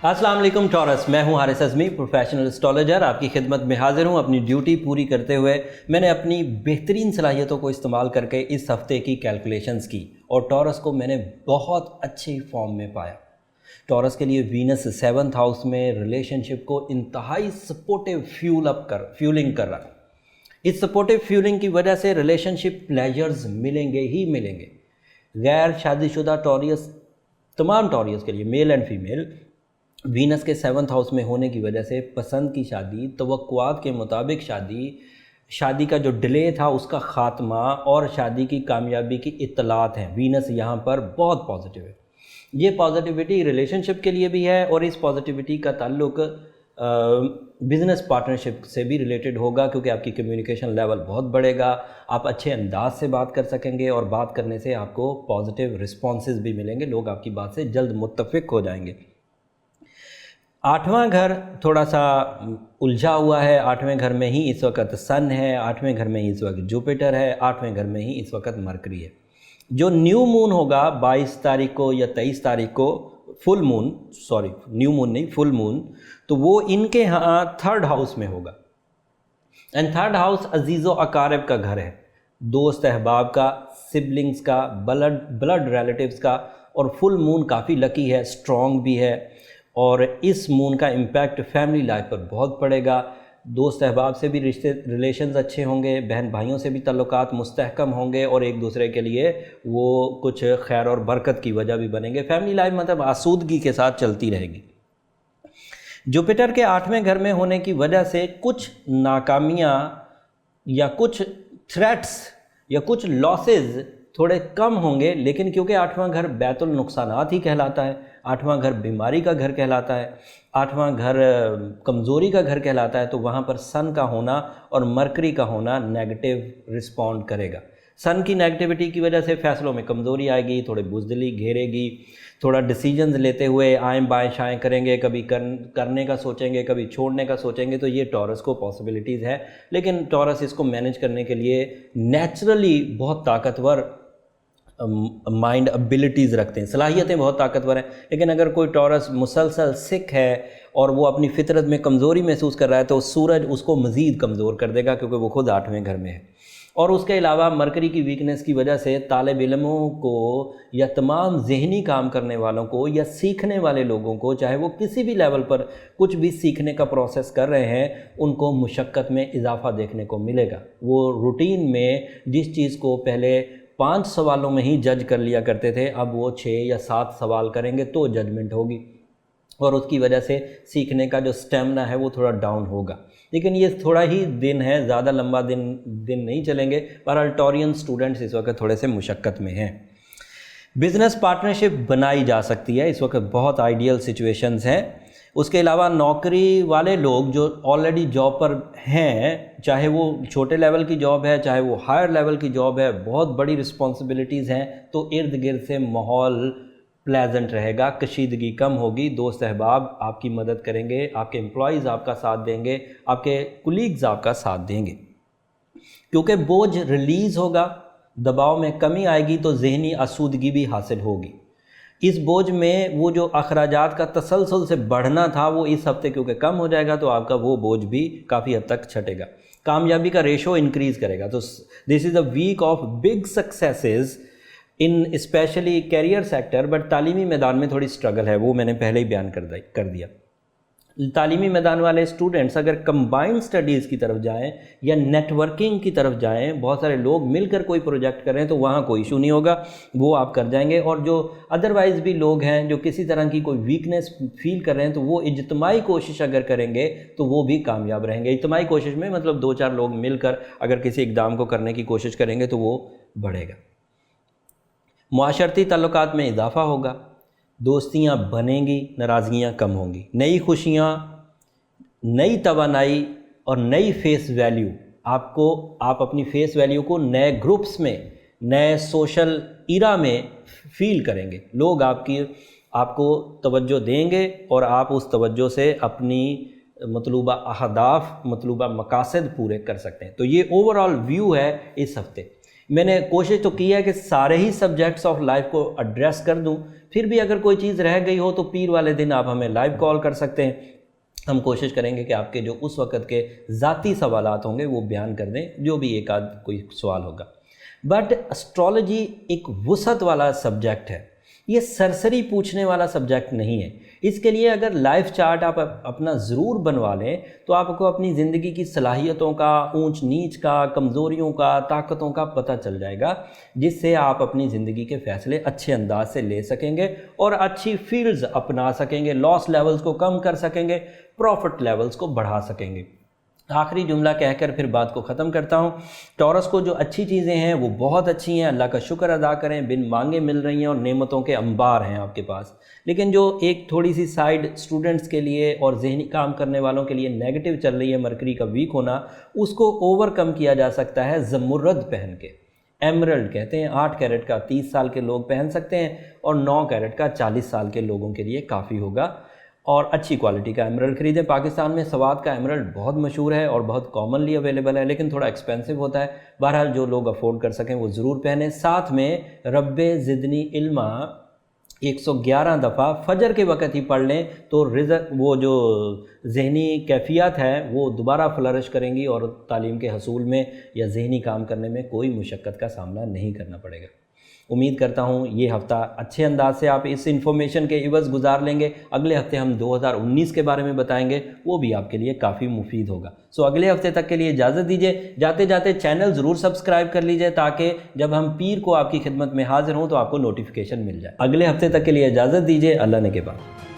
अस्सलाम वालेकुम टॉरस, मैं हूं हारिस अज़मी, प्रोफेशनल एस्ट्रोलॉजर। आपकी खिदमत में हाजिर हूं। अपनी ड्यूटी पूरी करते हुए मैंने अपनी बेहतरीन सलाहियतों को इस्तेमाल करके इस हफ़्ते की कैलकुलेशंस की और टॉरस को मैंने बहुत अच्छी फॉर्म में पाया। टॉरस के लिए वीनस 7th हाउस में रिलेशनशिप को इंतहाई सपोर्टिव फ्यूलिंग कर रहा है। इस सपोर्टिव फ्यूलिंग की वजह से रिलेशनशिप प्लेजर्स मिलेंगे ही मिलेंगे। गैर शादीशुदा टॉरियस, तमाम टॉरियस के लिए मेल एंड फीमेल, वीनस के 7th हाउस में होने की वजह से पसंद की शादी, तवक्कुआत के मुताबिक शादी का जो डिले था उसका ख़ात्मा और शादी की कामयाबी की इत्तलात हैं। वीनस यहाँ पर बहुत पॉजिटिव है। ये पॉजिटिविटी रिलेशनशिप के लिए भी है और इस पॉजिटिविटी का ताल्लुक बिज़नेस पार्टनरशिप से भी रिलेटेड होगा, क्योंकि आपकी कम्युनिकेशन लेवल बहुत बढ़ेगा। आप अच्छे अंदाज से बात कर सकेंगे और बात करने से आपको पॉजिटिव रिस्पॉन्सेज भी मिलेंगे। लोग आपकी बात से जल्द मुत्तफ़िक हो जाएंगे। 8वां घर थोड़ा सा उलझा हुआ है। 8वें घर में ही इस वक्त सन है, 8वें घर में ही इस वक्त जुपिटर है, 8वें घर में ही इस वक्त मरकरी है। जो न्यू मून होगा 22 तारीख को या 23 तारीख को, फुल मून, तो वो इनके यहाँ 3rd हाउस में होगा। एंड 3rd हाउस अजीज़ो अकारब का घर है, दोस्त अहबाब का, सिबलिंग्स का, ब्लड रिलेटिव्स का। और फुल मून काफ़ी लकी है, स्ट्रॉन्ग भी है और इस मून का इम्पैक्ट फैमिली लाइफ पर बहुत पड़ेगा। दोस्त अहबाब से भी रिलेशंस अच्छे होंगे, बहन भाइयों से भी ताल्लुकात मुस्तहकम होंगे और एक दूसरे के लिए वो कुछ खैर और बरकत की वजह भी बनेंगे। फैमिली लाइफ मतलब आसूदगी के साथ चलती रहेगी। जुपिटर के 8वें घर में होने की वजह से कुछ नाकामियाँ या कुछ थ्रेट्स या कुछ लॉसेस थोड़े कम होंगे, लेकिन क्योंकि 8वां घर बैतुल नुकसानात ही कहलाता है, 8वां घर बीमारी का घर कहलाता है, 8वां घर कमज़ोरी का घर कहलाता है, तो वहाँ पर सन का होना और मरकरी का होना नेगेटिव रिस्पॉन्ड करेगा। सन की नेगेटिविटी की वजह से फैसलों में कमज़ोरी आएगी, थोड़ी बुज़दिली घेरेगी, थोड़ा डिसीजंस लेते हुए आएँ बाएँ शाएँ करेंगे, कभी करने का सोचेंगे, कभी छोड़ने का सोचेंगे। तो ये टॉरस को पॉसिबिलिटीज़ है, लेकिन टॉरस इसको मैनेज करने के लिए नेचुरली बहुत ताकतवर माइंड एबिलिटीज़ रखते हैं, सलाहियतें बहुत ताकतवर हैं। लेकिन अगर कोई टॉरस मुसलसल सिक है और वो अपनी फितरत में कमज़ोरी महसूस कर रहा है तो सूरज उसको मज़ीद कमज़ोर कर देगा, क्योंकि वो खुद 8वें घर में है। और उसके अलावा मरकरी की वीकनेस की वजह से तालिब इल्मों को या तमाम जहनी काम करने वालों को या सीखने वाले लोगों को, चाहे वो किसी भी लेवल पर कुछ भी सीखने का प्रोसेस कर रहे हैं, उनको मुशक्क़त में इजाफ़ा देखने को मिलेगा। वो रूटीन में जिस चीज़ को पहले 5 सवालों में ही जज कर लिया करते थे, अब वो 6 या 7 सवाल करेंगे तो जजमेंट होगी और उसकी वजह से सीखने का जो स्टेमिना है वो थोड़ा डाउन होगा। लेकिन ये थोड़ा ही दिन है, ज़्यादा लंबा दिन नहीं चलेंगे। पर टॉरियन स्टूडेंट्स इस वक्त थोड़े से मुशक्क़त में हैं। बिज़नेस पार्टनरशिप बनाई जा सकती है, इस वक्त बहुत आइडियल सिचुएशंस हैं। उसके अलावा नौकरी वाले लोग जो ऑलरेडी जॉब पर हैं, चाहे वो छोटे लेवल की जॉब है चाहे वो हायर लेवल की जॉब है, बहुत बड़ी रिस्पॉन्सिबिलिटीज़ हैं, तो इर्द गिर्द से माहौल प्लेजेंट रहेगा, कशीदगी कम होगी, दोस्त अहबाब आपकी मदद करेंगे, आपके एम्प्लॉयज़ आपका साथ देंगे, आपके कुलीग्स आपका साथ देंगे। क्योंकि बोझ रिलीज़ होगा, दबाव में कमी आएगी, तो जहनी आसूदगी भी हासिल होगी। इस बोझ में वो जो अखराजात का तसलसल से बढ़ना था वो इस हफ्ते क्योंकि कम हो जाएगा, तो आपका वो बोझ भी काफ़ी हद तक छटेगा। कामयाबी का रेशो इंक्रीज़ करेगा। तो this is a week of big successes in specially career sector. But तालीमी मैदान में थोड़ी स्ट्रगल है, वो मैंने पहले ही बयान कर दिया। तालीमी मैदान वाले स्टूडेंट्स अगर कंबाइंड स्टडीज़ की तरफ जाएं या नेटवर्किंग की तरफ जाएं, बहुत सारे लोग मिलकर कोई प्रोजेक्ट करें, तो वहाँ कोई इशू नहीं होगा, वो आप कर जाएंगे। और जो अदरवाइज़ भी लोग हैं जो किसी तरह की कोई वीकनेस फील कर रहे हैं, तो वो इज्तिमाई कोशिश अगर करेंगे तो वो भी कामयाब रहेंगे। इज्तिमाई कोशिश में मतलब 2-4 लोग मिलकर अगर किसी इक़दाम को करने की कोशिश करेंगे तो वो बढ़ेगा। मुआशरती ताल्लुकात में इजाफ़ा होगा, दोस्तियाँ बनेंगी, नाराज़गियाँ कम होंगी, नई खुशियाँ, नई तवानाई और नई फेस वैल्यू आप अपनी फेस वैल्यू को नए ग्रुप्स में, नए सोशल इरा में फील करेंगे। लोग आपको तवज्जो देंगे और आप उस तवज्जो से अपनी मतलूबा अहदाफ, मतलूबा मकासद पूरे कर सकते हैं। तो ये ओवरऑल व्यू है इस हफ्ते। मैंने कोशिश तो की है कि सारे ही सब्जेक्ट्स ऑफ लाइफ को एड्रेस कर दूं, फिर भी अगर कोई चीज़ रह गई हो तो पीर वाले दिन आप हमें लाइव कॉल कर सकते हैं। हम कोशिश करेंगे कि आपके जो उस वक़्त के ज़ाती सवालात होंगे वो बयान कर दें, जो भी एक आध कोई सवाल होगा। बट एस्ट्रोलॉजी एक वुसअत वाला सब्जेक्ट है, ये सरसरी पूछने वाला सब्जेक्ट नहीं है। इसके लिए अगर लाइफ चार्ट आप अपना ज़रूर बनवा लें तो आपको अपनी ज़िंदगी की सलाहियतों का, ऊंच नीच का, कमज़ोरियों का, ताकतों का पता चल जाएगा, जिससे आप अपनी ज़िंदगी के फ़ैसले अच्छे अंदाज से ले सकेंगे और अच्छी फील्ड्स अपना सकेंगे, लॉस लेवल्स को कम कर सकेंगे, प्रॉफिट लेवल्स को बढ़ा सकेंगे। आखिरी जुमला कहकर फिर बात को ख़त्म करता हूँ। टॉरस को जो अच्छी चीज़ें हैं वो बहुत अच्छी हैं, अल्लाह का शुक्र अदा करें, बिन मांगे मिल रही हैं और नेमतों के अंबार हैं आपके पास। लेकिन जो एक थोड़ी सी साइड स्टूडेंट्स के लिए और जहनी काम करने वालों के लिए नेगेटिव चल रही है, मरकरी का वीक होना, उसको ओवरकम किया जा सकता है ज़मुर्रद पहन के। एमरल्ड कहते हैं 8 कैरेट का 30 साल के लोग पहन सकते हैं और 9 कैरेट का 40 साल के लोगों के लिए काफ़ी होगा। और अच्छी क्वालिटी का एमरल्ड खरीदें। पाकिस्तान में सवात का एमरल्ड बहुत मशहूर है और बहुत कॉमनली अवेलेबल है, लेकिन थोड़ा एक्सपेंसिव होता है। बहरहाल जो लोग अफोर्ड कर सकें वो ज़रूर पहने। साथ में रब्बे ज़िदनी इल्मा 111 दफ़ा फजर के वक़्त ही पढ़ लें तो वो जो जहनी कैफियत है वो दोबारा फ्लरिश करेंगी और तालीम के हसूल में या जहनी काम करने में कोई मुशक्क़त का सामना नहीं करना पड़ेगा। उम्मीद करता हूँ ये हफ़्ता अच्छे अंदाज से आप इस इन्फॉर्मेशन के इवज़ गुजार लेंगे। अगले हफ्ते हम 2019 के बारे में बताएंगे, वो भी आपके लिए काफ़ी मुफीद होगा। सो अगले हफ्ते तक के लिए इजाज़त दीजिए। जाते जाते चैनल ज़रूर सब्सक्राइब कर लीजिए ताकि जब हम पीर को आपकी खिदमत में हाजिर हों तो आपको नोटिफिकेशन मिल जाए। अगले हफ्ते तक के लिए इजाज़त दीजिए। अल्लाह ने के बाद।